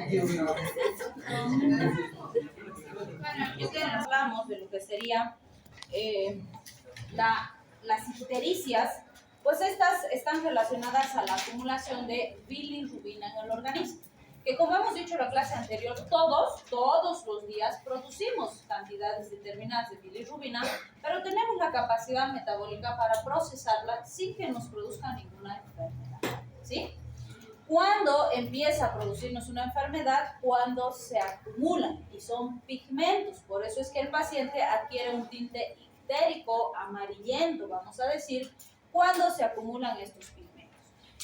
Bueno, yo que hablamos de lo que sería las ictericias, pues estas están relacionadas a la acumulación de bilirrubina en el organismo, que como hemos dicho en la clase anterior, todos los días producimos cantidades determinadas de bilirrubina, pero tenemos la capacidad metabólica para procesarla sin que nos produzca ninguna enfermedad, ¿sí? ¿Cuándo empieza a producirnos una enfermedad? Cuando se acumulan y son pigmentos. Por eso es que el paciente adquiere un tinte ictérico, amarillento, vamos a decir, cuando se acumulan estos pigmentos.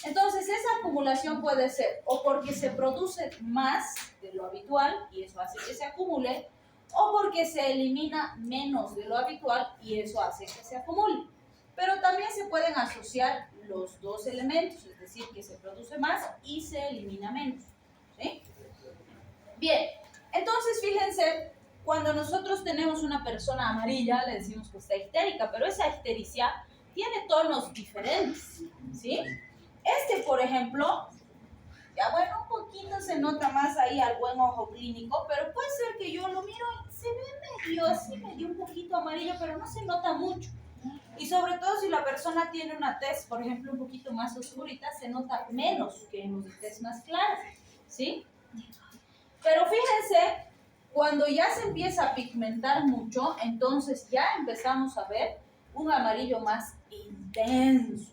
Entonces, esa acumulación puede ser o porque se produce más de lo habitual y eso hace que se acumule, o porque se elimina menos de lo habitual y eso hace que se acumule. Pero también se pueden asociar los dos elementos, es decir, que se produce más y se elimina menos, ¿sí? Bien, entonces fíjense, cuando nosotros tenemos una persona amarilla, le decimos que está ictérica, pero esa ictericia tiene tonos diferentes, ¿sí? Por ejemplo, ya bueno, un poquito se nota más ahí al buen ojo clínico, pero puede ser que yo lo miro y se ve medio así, medio un poquito amarillo, pero no se nota mucho. Y sobre todo si la persona tiene una tez, por ejemplo, un poquito más oscurita, se nota menos que en los tez más claras, ¿sí? Pero fíjense, cuando ya se empieza a pigmentar mucho, entonces ya empezamos a ver un amarillo más intenso,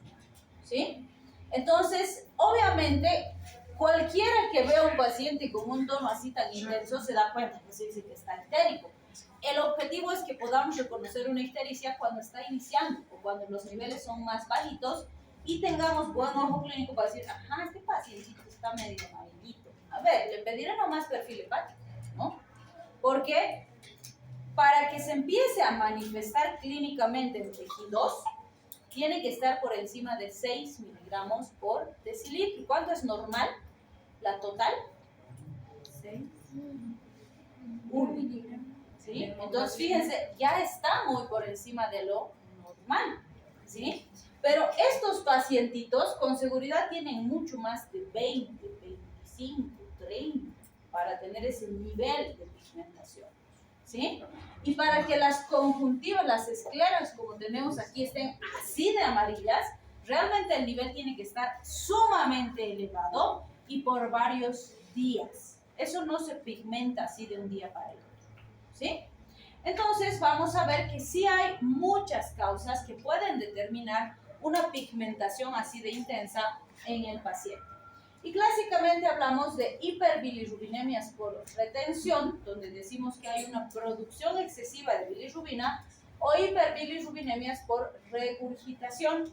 ¿sí? Entonces, obviamente, cualquiera que vea a un paciente con un tono así tan intenso se da cuenta que se dice que está ictérico. El objetivo es que podamos reconocer una ictericia cuando está iniciando o cuando los niveles son más bajitos y tengamos buen ojo clínico para decir, ajá, este pacientito está medio amarillito. A ver, le pediré nomás perfil hepático, ¿no? Porque para que se empiece a manifestar clínicamente en tejidos, tiene que estar por encima de 6 miligramos por decilitro. ¿Cuánto es normal? ¿La total? 6. 1 miligramo. ¿Sí? Entonces, fíjense, ya está muy por encima de lo normal, ¿sí? Pero estos pacientitos con seguridad tienen mucho más de 20, 25, 30 para tener ese nivel de pigmentación, ¿sí? Y para que las conjuntivas, las escleras, como tenemos aquí, estén así de amarillas, realmente el nivel tiene que estar sumamente elevado y por varios días. Eso no se pigmenta así de un día para el otro, ¿sí? Entonces vamos a ver que sí hay muchas causas que pueden determinar una pigmentación así de intensa en el paciente. Y clásicamente hablamos de hiperbilirrubinemia por retención, donde decimos que hay una producción excesiva de bilirrubina, o hiperbilirrubinemia por regurgitación,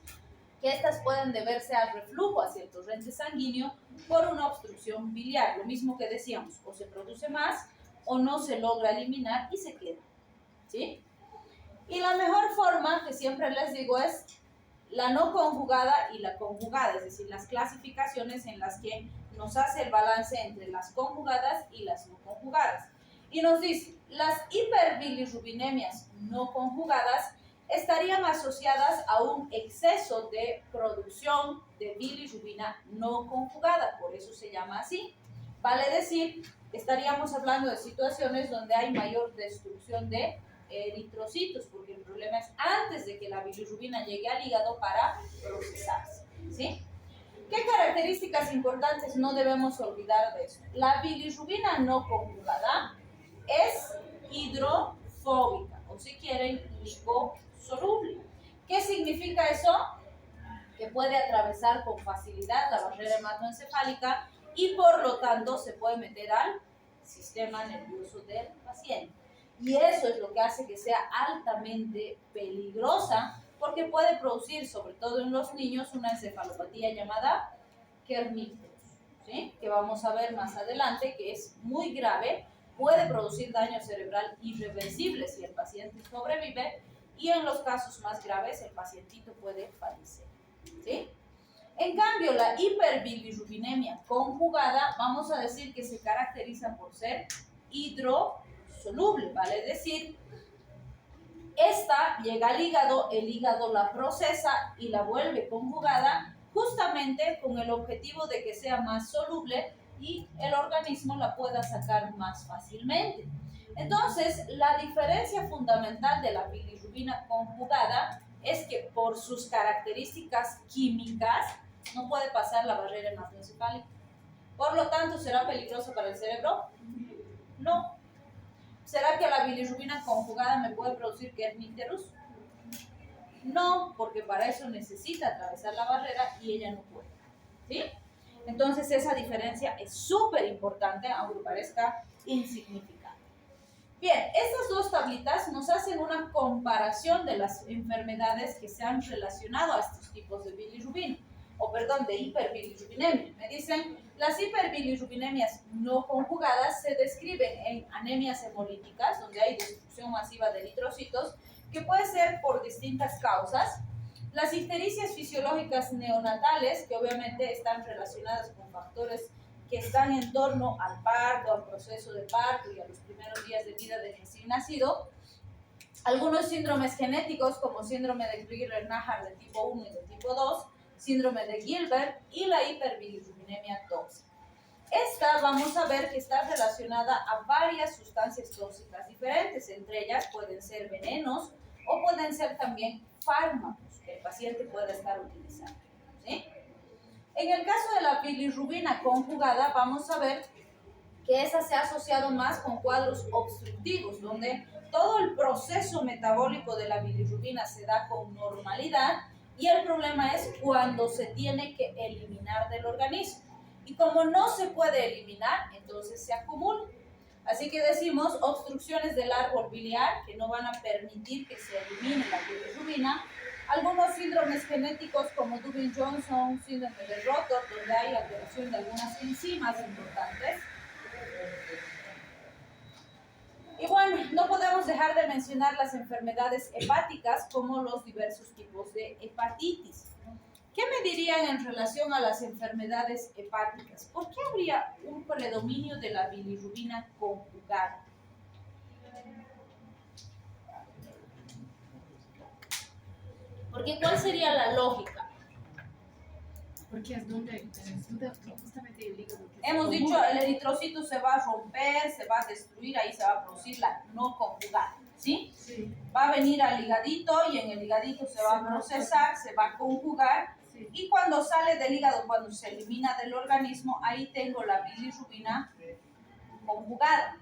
que estas pueden deberse al reflujo hacia el torrente sanguíneo por una obstrucción biliar. Lo mismo que decíamos, o se produce más o no se logra eliminar y se queda, ¿sí? Y la mejor forma, que siempre les digo, es la no conjugada y la conjugada, es decir, las clasificaciones en las que nos hace el balance entre las conjugadas y las no conjugadas. Y nos dice, las hiperbilirrubinemias no conjugadas estarían asociadas a un exceso de producción de bilirrubina no conjugada, por eso se llama así. Vale decir, estaríamos hablando de situaciones donde hay mayor destrucción de eritrocitos, porque el problema es antes de que la bilirrubina llegue al hígado para procesarse, ¿sí? ¿Qué características importantes no debemos olvidar de esto? La bilirrubina no conjugada es hidrofóbica, o si quieren, liposoluble. ¿Qué significa eso? Que puede atravesar con facilidad la barrera hematoencefálica y por lo tanto se puede meter al sistema nervioso del paciente. Y eso es lo que hace que sea altamente peligrosa, porque puede producir, sobre todo en los niños, una encefalopatía llamada Kernicterus, ¿sí? Que vamos a ver más adelante, que es muy grave, puede producir daño cerebral irreversible si el paciente sobrevive, y en los casos más graves el pacientito puede fallecer, ¿sí? En cambio, la hiperbilirrubinemia conjugada, vamos a decir que se caracteriza por ser hidrosoluble, vale decir, esta llega al hígado, el hígado la procesa y la vuelve conjugada justamente con el objetivo de que sea más soluble y el organismo la pueda sacar más fácilmente. Entonces, la diferencia fundamental de la bilirrubina conjugada es que por sus características químicas no puede pasar la barrera hematoencefálica. Por lo tanto, ¿será peligroso para el cerebro? No. ¿Será que la bilirrubina conjugada me puede producir kerníterus? No, porque para eso necesita atravesar la barrera y ella no puede. ¿Sí? Entonces esa diferencia es súper importante, aunque parezca insignificante. Bien, estas dos tablitas nos hacen una comparación de las enfermedades que se han relacionado a estos tipos de bilirrubina, de hiperbilirrubinemia. Me dicen, las hiperbilirrubinemias no conjugadas se describen en anemias hemolíticas, donde hay destrucción masiva de eritrocitos, que puede ser por distintas causas. Las ictericias fisiológicas neonatales, que obviamente están relacionadas con factores que están en torno al parto, al proceso de parto y a los primeros días de vida del recién nacido. Algunos síndromes genéticos, como síndrome de Crigler-Najjar de tipo 1 y de tipo 2, síndrome de Gilbert y la hiperbilirrubinemia tóxica. Esta vamos a ver que está relacionada a varias sustancias tóxicas diferentes. Entre ellas pueden ser venenos o pueden ser también fármacos que el paciente pueda estar utilizando. ¿Sí? En el caso de la bilirrubina conjugada, vamos a ver que esa se ha asociado más con cuadros obstructivos, donde todo el proceso metabólico de la bilirrubina se da con normalidad y el problema es cuando se tiene que eliminar del organismo. Y como no se puede eliminar, entonces se acumula. Así que decimos obstrucciones del árbol biliar que no van a permitir que se elimine la bilirrubina. Algunos síndromes genéticos como Dubin-Johnson, síndrome de Rotor, donde hay alteración de algunas enzimas importantes. Y bueno, no podemos dejar de mencionar las enfermedades hepáticas como los diversos tipos de hepatitis. ¿Qué me dirían en relación a las enfermedades hepáticas? ¿Por qué habría un predominio de la bilirrubina conjugada? Porque ¿cuál sería la lógica? Porque es donde justamente el hígado. Hemos dicho, el eritrocito se va a romper, se va a destruir, ahí se va a producir la no conjugada, ¿sí? Sí. Va a venir al higadito y en el higadito se va a procesar, se va a conjugar. Sí. Y cuando sale del hígado, cuando se elimina del organismo, ahí tengo la bilirrubina conjugada.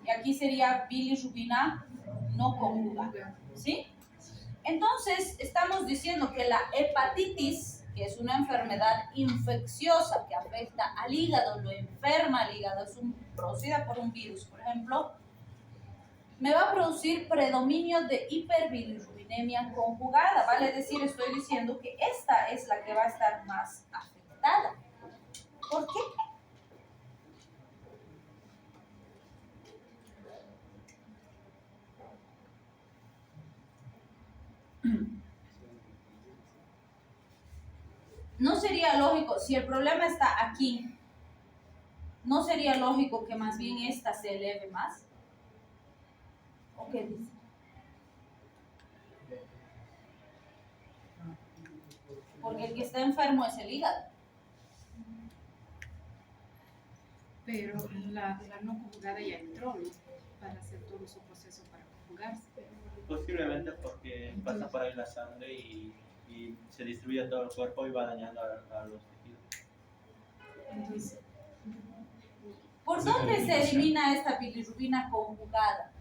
Y aquí sería bilirrubina no conjugada, ¿sí? Entonces, estamos diciendo que la hepatitis, que es una enfermedad infecciosa que afecta al hígado, lo enferma al hígado, es producida por un virus, por ejemplo, me va a producir predominio de hiperbilirrubinemia conjugada, vale decir, estoy diciendo que esta es la que va a estar más afectada. ¿Por qué? No sería lógico, si el problema está aquí, ¿no sería lógico que más bien esta se eleve más? ¿O qué dice? Porque el que está enfermo es el hígado. Pero la no conjugada ya entró, ¿no? Para hacer todo su proceso para conjugarse. Posiblemente porque pasa por ahí la sangre y se distribuye a todo el cuerpo y va dañando a los tejidos. Entonces, ¿por dónde se elimina esta bilirrubina conjugada?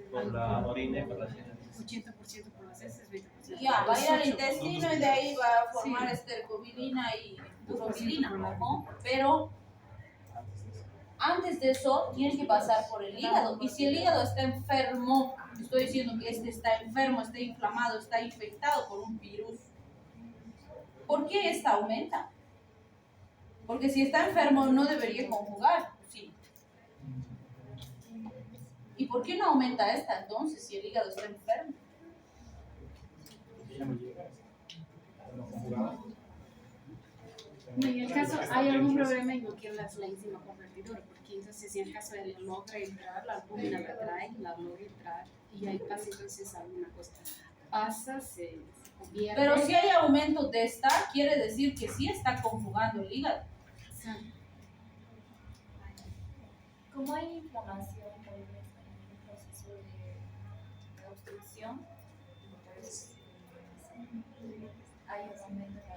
Por la orina y por la sangre. 80% por las heces, 20%. Ya, va a ir al intestino y de ahí va a formar estercobilina y urobilina, ¿no? Pero antes de eso tiene que pasar por el hígado. Y si el hígado está enfermo, estoy diciendo que este está enfermo, está inflamado, está infectado por un virus, ¿por qué esta aumenta? Porque si está enfermo no debería conjugar, ¿sí? ¿Y por qué no aumenta esta entonces si el hígado está enfermo? En el caso, hay algún problema en lo que es la enzima convertidora, porque entonces si en el caso de él logra entrar, la albúmina la trae, la logra entrar, y ahí pasa entonces alguna cosa. Pasa, se convierte. Pero si hay aumento de esta, quiere decir que sí está conjugando el hígado. Sí. Como hay inflamación tal vez en el proceso de obstrucción, pues hay un aumento de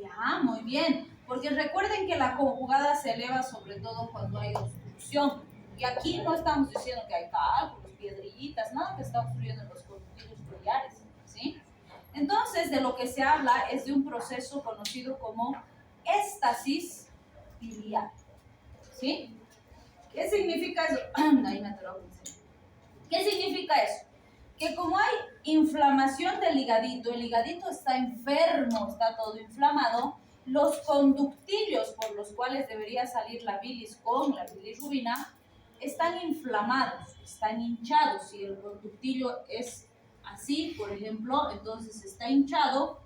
ya, muy bien, porque recuerden que la conjugada se eleva sobre todo cuando hay obstrucción. Y aquí no estamos diciendo que hay cálculos, piedrillitas, nada que está obstruyendo los conductos biliares, ¿sí? Entonces, de lo que se habla es de un proceso conocido como éstasis biliar, ¿sí? ¿Qué significa eso? Ahí me atoró. ¿Qué significa eso? Que como hay inflamación del higadito, el higadito está enfermo, está todo inflamado, los conductillos por los cuales debería salir la bilis con la bilirrubina están inflamados, están hinchados. Si el conductillo es así, por ejemplo, entonces está hinchado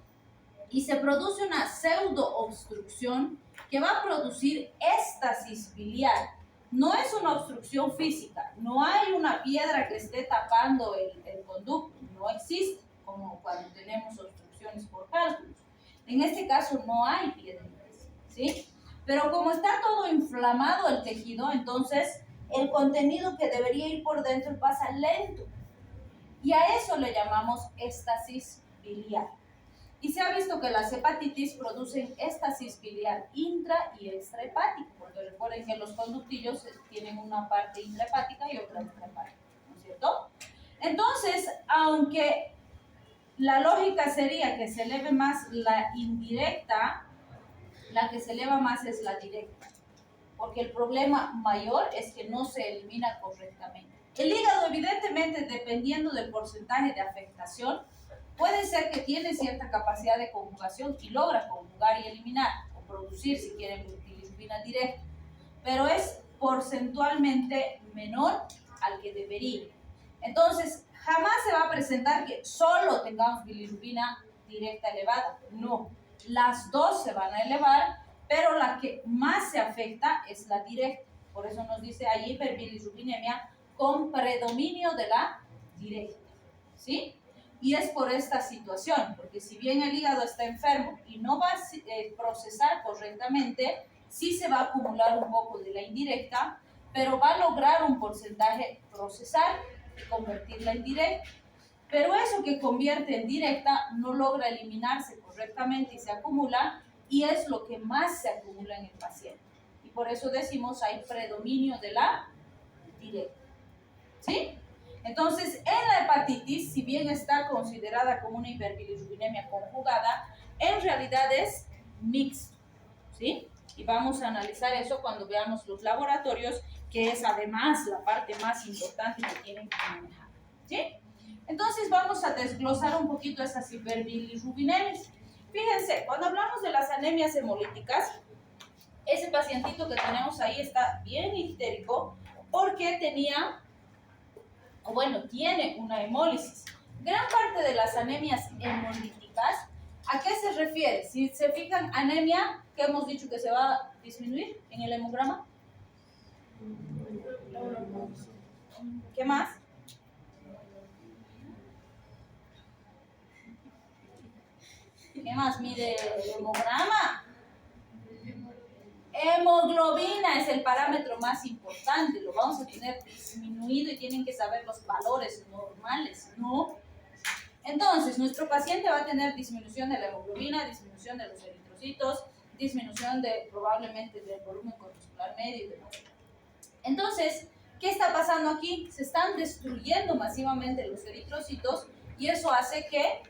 y se produce una pseudo-obstrucción que va a producir éstasis biliar. No es una obstrucción física, no hay una piedra que esté tapando el conducto, no existe, como cuando tenemos obstrucciones por cálculos. En este caso no hay piedritas, ¿sí? Pero como está todo inflamado el tejido, entonces el contenido que debería ir por dentro pasa lento. Y a eso le llamamos éstasis biliar. Y se ha visto que las hepatitis producen éstasis biliar intra y extrahepática, porque recuerden que los conductillos tienen una parte intrahepática y otra extrahepática, ¿no es cierto? Entonces, aunque la lógica sería que se eleve más la indirecta, la que se eleva más es la directa, porque el problema mayor es que no se elimina correctamente. El hígado, evidentemente, dependiendo del porcentaje de afectación, puede ser que tiene cierta capacidad de conjugación y logra conjugar y eliminar, o producir, si quieren, bilirrubina directa, pero es porcentualmente menor al que debería. Entonces, jamás se va a presentar que solo tengamos bilirrubina directa elevada. No, las dos se van a elevar, pero la que más se afecta es la directa. Por eso nos dice ahí hiperbilirrubinemia con predominio de la directa, ¿sí? Y es por esta situación, porque si bien el hígado está enfermo y no va a procesar correctamente, sí se va a acumular un poco de la indirecta, pero va a lograr un porcentaje procesar y convertirla en directa. Pero eso que convierte en directa no logra eliminarse correctamente y se acumula, y es lo que más se acumula en el paciente. Y por eso decimos hay predominio de la directa, ¿sí? Entonces, en la hepatitis, si bien está considerada como una hiperbilirrubinemia conjugada, en realidad es mixto, ¿sí? Y vamos a analizar eso cuando veamos los laboratorios, que es además la parte más importante que tienen que manejar, ¿sí? Entonces, vamos a desglosar un poquito esas hiperbilirrubinemias. Fíjense, cuando hablamos de las anemias hemolíticas, ese pacientito que tenemos ahí está bien histérico porque tiene una hemólisis. Gran parte de las anemias hemolíticas, ¿a qué se refiere? Si se fijan, anemia, que hemos dicho que se va a disminuir en el hemograma. ¿Qué más? ¿Qué más mide el hemograma? Hemoglobina es el parámetro más importante, lo vamos a tener disminuido y tienen que saber los valores normales, ¿no? Entonces, nuestro paciente va a tener disminución de la hemoglobina, disminución de los eritrocitos, disminución probablemente del volumen corpuscular medio y demás. Entonces, ¿qué está pasando aquí? Se están destruyendo masivamente los eritrocitos y eso hace que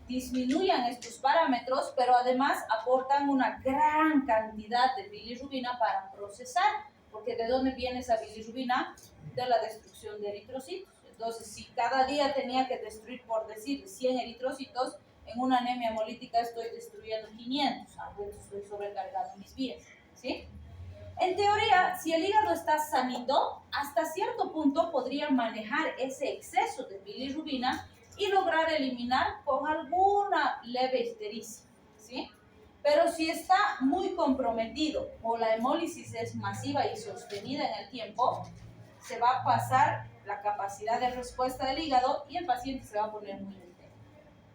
disminuyan estos parámetros, pero además aportan una gran cantidad de bilirrubina para procesar, porque ¿de dónde viene esa bilirrubina? De la destrucción de eritrocitos. Entonces, si cada día tenía que destruir, por decir, 100 eritrocitos, en una anemia hemolítica estoy destruyendo 500, entonces estoy sobrecargando mis vías, ¿sí? En teoría, si el hígado está sanito, hasta cierto punto podría manejar ese exceso de bilirrubina y lograr eliminar con alguna leve ictericia, ¿sí? Pero si está muy comprometido o la hemólisis es masiva y sostenida en el tiempo, se va a pasar la capacidad de respuesta del hígado y el paciente se va a poner muy entero,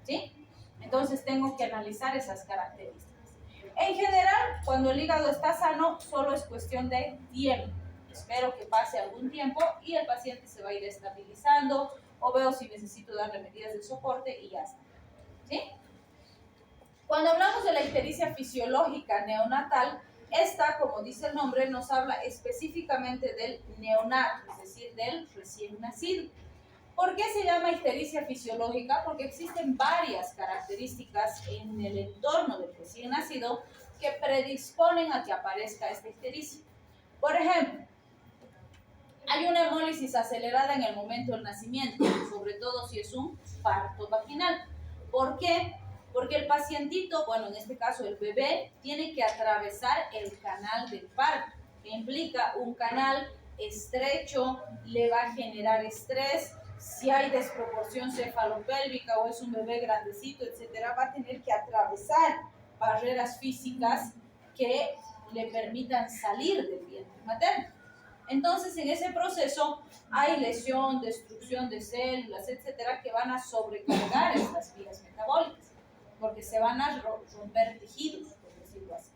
¿sí? Entonces tengo que analizar esas características. En general, cuando el hígado está sano, solo es cuestión de tiempo. Espero que pase algún tiempo y el paciente se va a ir estabilizando o veo si necesito darle medidas de soporte y ya está. ¿Sí? Cuando hablamos de la ictericia fisiológica neonatal, esta, como dice el nombre, nos habla específicamente del neonato, es decir, del recién nacido. ¿Por qué se llama ictericia fisiológica? Porque existen varias características en el entorno del recién nacido que predisponen a que aparezca esta ictericia. Por ejemplo, hay una hemólisis acelerada en el momento del nacimiento, sobre todo si es un parto vaginal. ¿Por qué? Porque el pacientito, bueno, en este caso el bebé, tiene que atravesar el canal del parto, que implica un canal estrecho, le va a generar estrés. Si hay desproporción cefalopélvica o es un bebé grandecito, etcétera, va a tener que atravesar barreras físicas que le permitan salir del vientre materno. Entonces, en ese proceso hay lesión, destrucción de células, etcétera, que van a sobrecargar estas vías metabólicas, porque se van a romper tejidos, por decirlo así,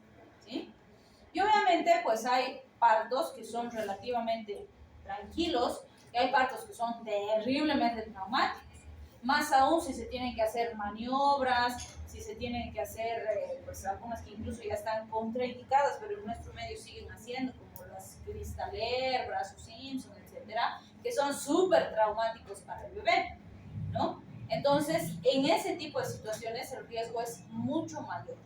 ¿sí? Y obviamente, pues hay partos que son relativamente tranquilos, y hay partos que son terriblemente traumáticos, más aún si se tienen que hacer maniobras, si se tienen que hacer, pues algunas que incluso ya están contraindicadas, pero en nuestro medio siguen haciendo, como las Cristaler, Brazo Simpson, etcétera, que son súper traumáticos para el bebé, ¿no? Entonces, en ese tipo de situaciones el riesgo es mucho mayor,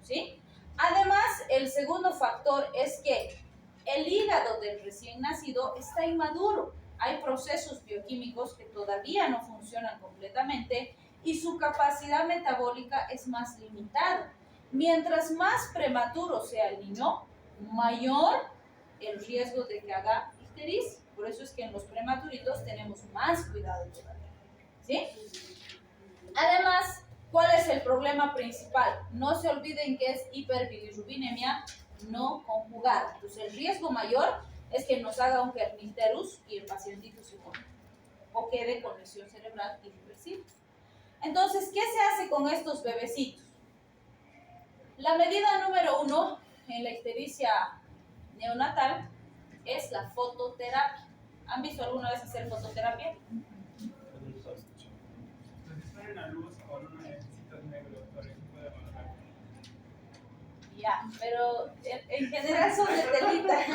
¿sí? Además, el segundo factor es que el hígado del recién nacido está inmaduro. Hay procesos bioquímicos que todavía no funcionan completamente y su capacidad metabólica es más limitada. Mientras más prematuro sea el niño, mayor el riesgo de que haga ictericia. Por eso es que en los prematuritos tenemos más cuidado todavía, ¿sí? Además, ¿cuál es el problema principal? No se olviden que es hiperbilirrubinemia no conjugada. Entonces, el riesgo mayor es que nos haga un kernicterus y el pacientito se muera o quede con lesión cerebral irreversible. Entonces, ¿qué se hace con estos bebecitos? La medida número 1 en la ictericia neonatal es la fototerapia. ¿Han visto alguna vez hacer fototerapia? Ya, pero en general son de telitas.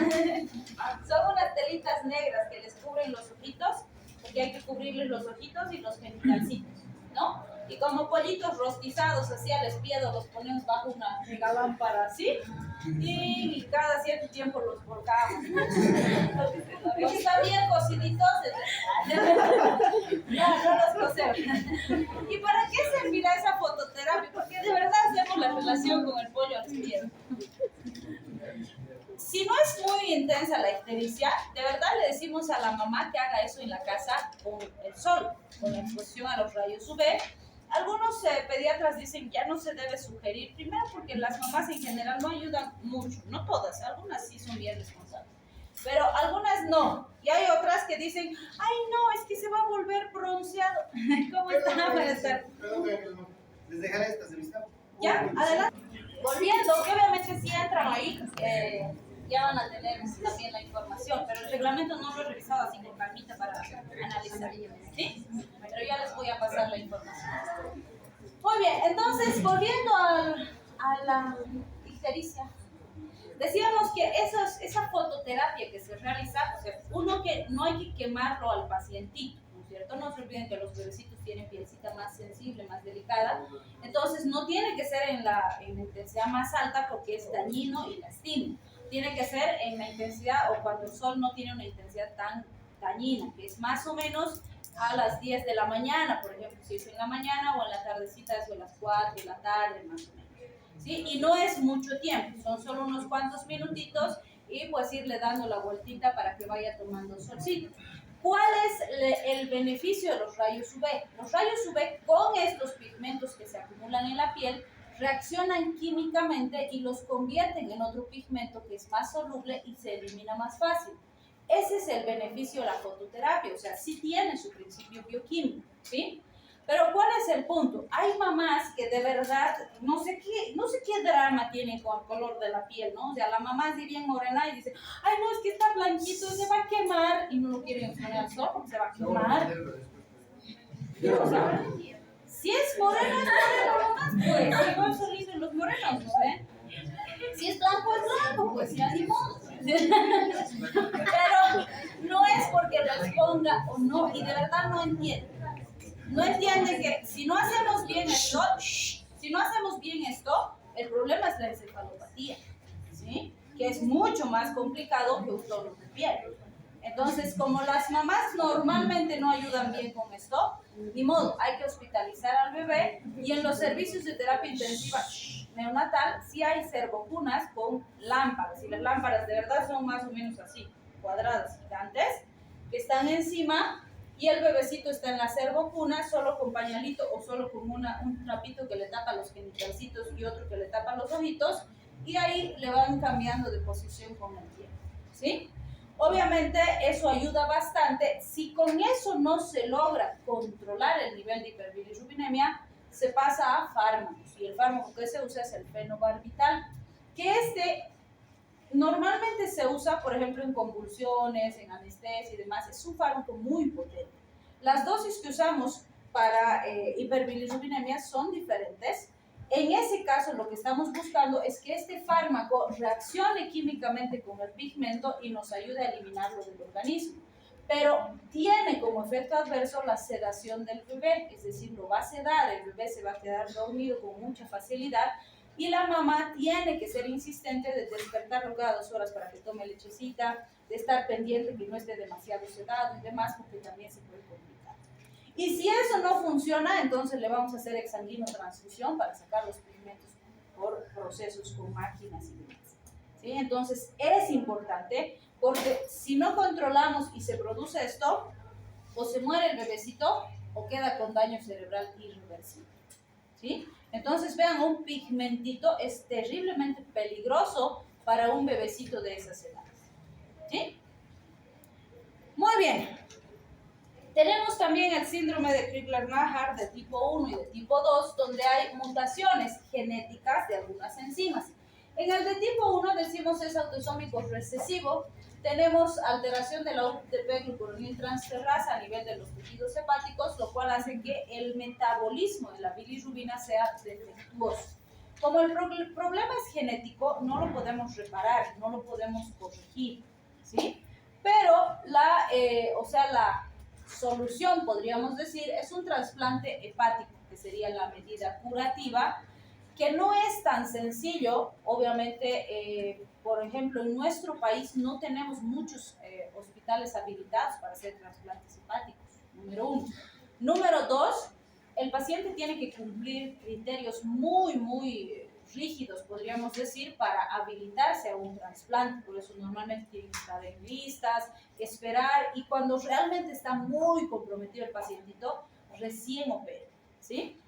Son unas telitas negras que les cubren los ojitos, porque hay que cubrirles los ojitos y los genitalcitos, ¿no? Y como pollitos rostizados, así al espiedo, los ponemos bajo una lámpara así, y cada cierto tiempo los volcamos. Los están bien cociditos, no los cocemos. ¿Y para qué servirá esa fototerapia? Porque de verdad hacemos la relación con el pollo al espiedo. Si no es muy intensa la ictericia, de verdad le decimos a la mamá que haga eso en la casa con el sol, con la exposición a los rayos UV. Algunos pediatras dicen que ya no se debe sugerir, primero porque las mamás en general no ayudan mucho, no todas, algunas sí son bien responsables, pero algunas no. Y hay otras que dicen, ay no, es que se va a volver bronceado. ¿Cómo está? Buenas tardes. ¿Les dejaré estas de vista? Ya, adelante. Volviendo, que obviamente si entran ahí, ya van a tener también la información, pero el reglamento no lo he revisado así con calmita para analizar, ¿sí? Pero ya les voy a pasar la información. Muy bien, entonces, volviendo a la ictericia, decíamos que esa fototerapia que se realiza, o sea, uno que no hay que quemarlo al pacientito, ¿no es cierto? No se olviden que los bebecitos tienen pielcita más sensible, más delicada, entonces no tiene que ser en la intensidad más alta porque es dañino y lastima. Tiene que ser en la intensidad o cuando el sol no tiene una intensidad tan dañina, que es más o menos a las 10 de la mañana, por ejemplo, si es en la mañana o en la tardecita, eso a las 4 de la tarde, más o menos. ¿Sí? Y no es mucho tiempo, son solo unos cuantos minutitos y pues irle dando la vueltita para que vaya tomando solcito. ¿Cuál es el beneficio de los rayos UV? Los rayos UV con estos pigmentos que se acumulan en la piel reaccionan químicamente y los convierten en otro pigmento que es más soluble y se elimina más fácil. Ese es el beneficio de la fototerapia, o sea, sí tiene su principio bioquímico, ¿sí? Pero ¿cuál es el punto? Hay mamás que de verdad, no sé qué drama tienen con el color de la piel, ¿no? O sea, la mamá es bien morena y dice, ay, no, es que está blanquito, se va a quemar, y no lo quieren exponer al sol porque se va a quemar. O sea, si es moreno, es moreno nomás, pues, igual son lindos los morenos, ¿no ven? Si es blanco, pues ya ni modo. Pero no es porque responda o no, y de verdad no entiende. No entiende que si no hacemos bien esto, el problema es la encefalopatía, ¿sí? Que es mucho más complicado que un tono de piel. Entonces, como las mamás normalmente no ayudan bien con esto, ni modo, hay que hospitalizar al bebé, y en los servicios de terapia intensiva neonatal sí hay servocunas con lámparas, y las lámparas de verdad son más o menos así, cuadradas, gigantes, que están encima, y el bebecito está en la servocuna solo con pañalito o solo con un trapito que le tapa los genitalcitos y otro que le tapa los ojitos, y ahí le van cambiando de posición con el tiempo, ¿sí? Obviamente eso ayuda bastante. Si con eso no se logra controlar el nivel de hiperbilirrubinemia, se pasa a fármacos, y el fármaco que se usa es el fenobarbital, que normalmente se usa, por ejemplo, en convulsiones, en anestesia y demás. Es un fármaco muy potente. Las dosis que usamos para hiperbilirrubinemia son diferentes. En ese caso, lo que estamos buscando es que este fármaco reaccione químicamente con el pigmento y nos ayude a eliminarlo del organismo. Pero tiene como efecto adverso la sedación del bebé, es decir, lo va a sedar, el bebé se va a quedar dormido con mucha facilidad, y la mamá tiene que ser insistente de despertarlo cada 2 horas para que tome lechecita, de estar pendiente que no esté demasiado sedado y demás, porque también se puede complicar. Y si eso no funciona, entonces le vamos a hacer exsanguinotransfusión para sacar los pigmentos por procesos con máquinas y demás, ¿sí? Entonces es importante, porque si no controlamos y se produce esto, o se muere el bebecito o queda con daño cerebral irreversible, ¿sí? Entonces vean, un pigmentito es terriblemente peligroso para un bebecito de esas edades, ¿sí? Muy bien. Tenemos también el síndrome de Crigler-Najjar de tipo 1 y de tipo 2, donde hay mutaciones genéticas de algunas enzimas. En el de tipo 1 decimos es autosómico recesivo. Tenemos alteración de la UTP-glucuroniltransferasa a nivel de los tejidos hepáticos, lo cual hace que el metabolismo de la bilirrubina sea defectuoso. Como el problema es genético, no lo podemos reparar, no lo podemos corregir, ¿sí? Pero la solución, podríamos decir, es un trasplante hepático, que sería la medida curativa, que no es tan sencillo. Obviamente, por ejemplo, en nuestro país no tenemos muchos hospitales habilitados para hacer trasplantes hepáticos, número 1. Número 2, el paciente tiene que cumplir criterios muy rígidos, podríamos decir, para habilitarse a un trasplante. Por eso normalmente tienen que estar en listas, esperar, y cuando realmente está muy comprometido el pacientito, recién opera, ¿sí?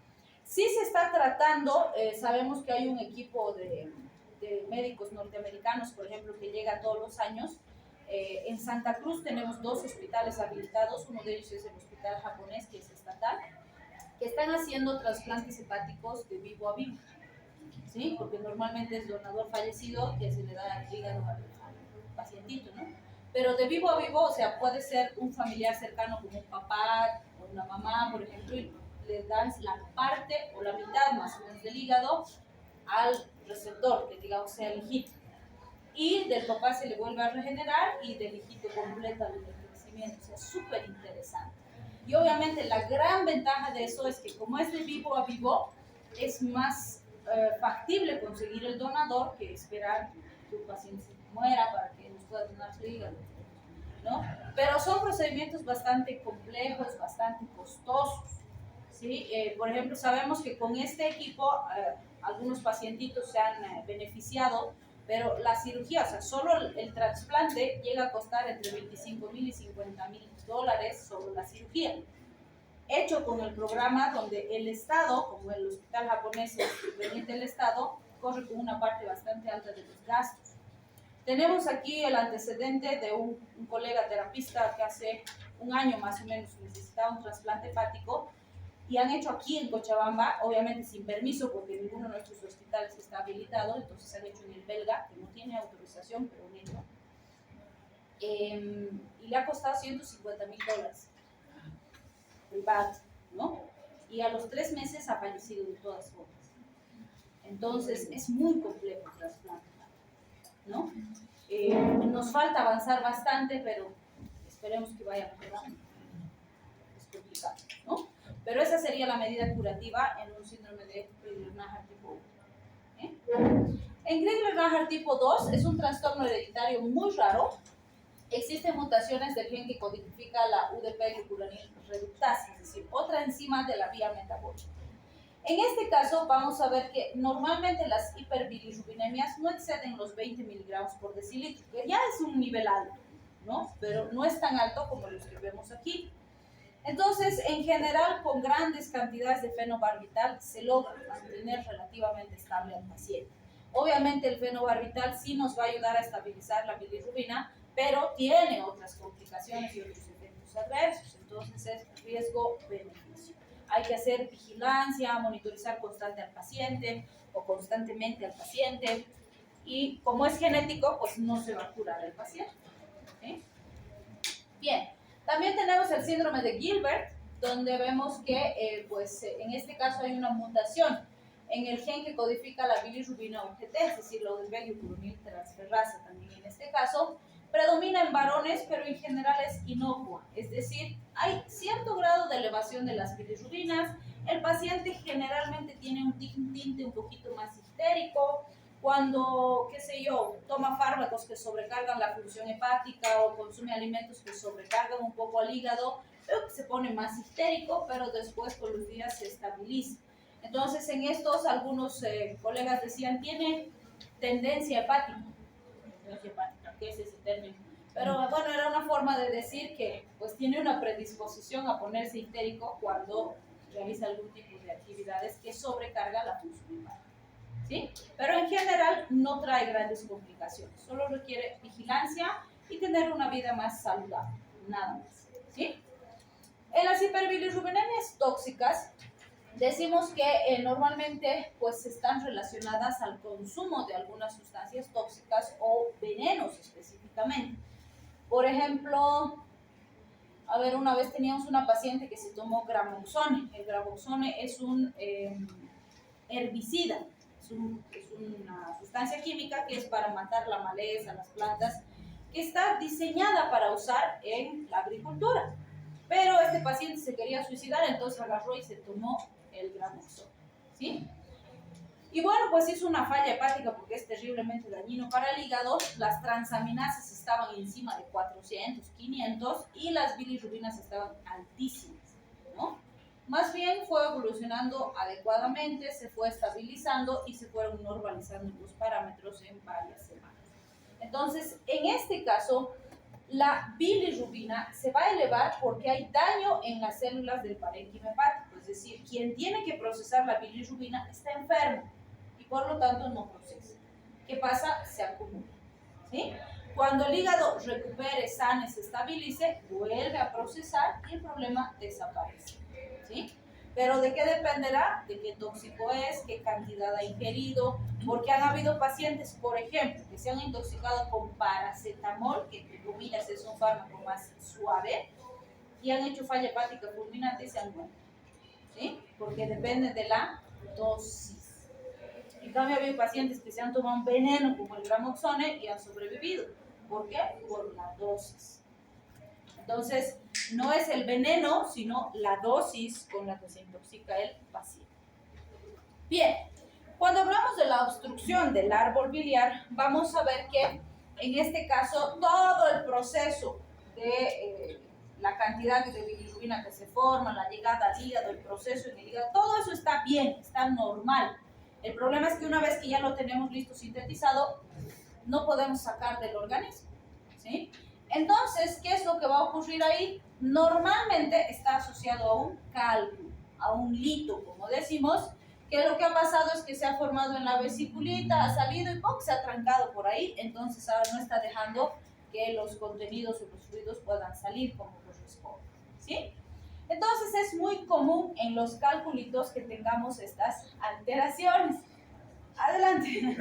Sí se está tratando, sabemos que hay un equipo de médicos norteamericanos, por ejemplo, que llega todos los años. En Santa Cruz tenemos 2 hospitales habilitados, uno de ellos es el hospital japonés, que es estatal, que están haciendo trasplantes hepáticos de vivo a vivo, ¿sí? Porque normalmente es donador fallecido que se le da el hígado al pacientito, ¿no? Pero de vivo a vivo, o sea, puede ser un familiar cercano como un papá o una mamá, por ejemplo, y le dan la parte o la mitad más o menos del hígado al receptor, que digamos sea el hijito. Y del papá se le vuelve a regenerar y del hijito completa el crecimiento. O sea, súper interesante. Y obviamente la gran ventaja de eso es que como es de vivo a vivo, es más factible conseguir el donador que esperar que un paciente se muera para que nos pueda donar su hígado, ¿no? Pero son procedimientos bastante complejos, bastante costosos, ¿sí? Por ejemplo, sabemos que con este equipo algunos pacientitos se han beneficiado, pero la cirugía, o sea, solo el trasplante llega a costar entre $25,000 y $50,000 solo la cirugía. Hecho con el programa donde el Estado, como el hospital japonés es dependiente del Estado, corre con una parte bastante alta de los gastos. Tenemos aquí el antecedente de un colega terapista que hace un año más o menos necesitaba un trasplante hepático, y han hecho aquí en Cochabamba, obviamente sin permiso, porque ninguno de nuestros hospitales está habilitado, entonces han hecho en el belga, que no tiene autorización, pero han hecho. Y le ha costado $150,000 el VAT, ¿no? Y a los 3 meses ha fallecido de todas formas. Entonces es muy complejo el trasplante, ¿no? Nos falta avanzar bastante, pero esperemos que vaya mejorando. Es complicado, ¿no? Pero esa sería la medida curativa en un síndrome de Crigler-Najjar tipo 1. En Crigler-Najjar tipo 2 es un trastorno hereditario muy raro. Existen mutaciones del gen que codifica la UDP-glucuronil reductasa, es decir, otra enzima de la vía metabólica. En este caso vamos a ver que normalmente las hiperbilirrubinemias no exceden los 20 miligramos por decilitro, que ya es un nivel alto, ¿no? Pero no es tan alto como los que vemos aquí. Entonces, en general, con grandes cantidades de fenobarbital se logra mantener relativamente estable al paciente. Obviamente el fenobarbital sí nos va a ayudar a estabilizar la bilirrubina, pero tiene otras complicaciones y otros efectos adversos, entonces es riesgo-beneficio. Hay que hacer vigilancia, monitorizar constantemente al paciente, y como es genético, pues no se va a curar el paciente. ¿Okay? Bien, también tenemos el síndrome de Gilbert, donde vemos que en este caso hay una mutación en el gen que codifica la bilirrubina UGT, es decir, la UDP-glucuronil transferrasa también en este caso. Predomina en varones, pero en general es inocua, es decir, hay cierto grado de elevación de las bilirrubinas. El paciente generalmente tiene un tinte un poquito más histérico. Cuando, qué sé yo, toma fármacos que sobrecargan la función hepática o consume alimentos que sobrecargan un poco al hígado, veo que se pone más histérico, pero después con los días se estabiliza. Entonces, en estos, algunos colegas decían, tiene tendencia hepática. ¿Qué es ese término? Pero bueno, era una forma de decir que pues tiene una predisposición a ponerse histérico cuando realiza algún tipo de actividades que sobrecarga la función hepática. ¿Sí? Pero en general no trae grandes complicaciones, solo requiere vigilancia y tener una vida más saludable, nada más. ¿Sí? En las hiperbilirrubinemia tóxicas decimos que normalmente pues están relacionadas al consumo de algunas sustancias tóxicas o venenos específicamente. Por ejemplo, a ver, una vez teníamos una paciente que se tomó gramoxone. El gramoxone es un herbicida, es una sustancia química que es para matar la maleza, las plantas, que está diseñada para usar en la agricultura. Pero este paciente se quería suicidar, entonces agarró y se tomó el gramoxone, ¿sí? Y bueno, pues hizo una falla hepática porque es terriblemente dañino para el hígado. Las transaminasas estaban encima de 400, 500 y las bilirrubinas estaban altísimas, ¿no? Más bien fue evolucionando adecuadamente, se fue estabilizando y se fueron normalizando los parámetros en varias semanas. Entonces, en este caso, la bilirrubina se va a elevar porque hay daño en las células del parénquima hepático, es decir, quien tiene que procesar la bilirrubina está enfermo y por lo tanto no procesa. ¿Qué pasa? Se acumula, ¿sí? Cuando el hígado recupere, sane, se estabilice, vuelve a procesar y el problema desaparece, ¿sí? Pero ¿de qué dependerá? De qué tóxico es, qué cantidad ha ingerido, porque han habido pacientes, por ejemplo, que se han intoxicado con paracetamol, que entre comillas es un fármaco más suave, y han hecho falla hepática fulminante y se han muerto, ¿sí? Porque depende de la dosis. En cambio, ha habido pacientes que se han tomado un veneno como el gramoxone y han sobrevivido. ¿Por qué? Por la dosis. Entonces, no es el veneno, sino la dosis con la que se intoxica el paciente. Bien, cuando hablamos de la obstrucción del árbol biliar, vamos a ver que en este caso todo el proceso de la cantidad de bilirrubina que se forma, la llegada al hígado, el proceso en el hígado, todo eso está bien, está normal. El problema es que una vez que ya lo tenemos listo sintetizado, no podemos sacar del organismo, ¿sí? Entonces, ¿qué es lo que va a ocurrir ahí? Normalmente está asociado a un cálculo, a un lito, como decimos, que lo que ha pasado es que se ha formado en la vesiculita, ha salido y ¡pum!, se ha trancado por ahí, entonces ahora no está dejando que los contenidos o los fluidos puedan salir como corresponde, ¿sí? Entonces es muy común en los calculitos que tengamos estas alteraciones. Adelante.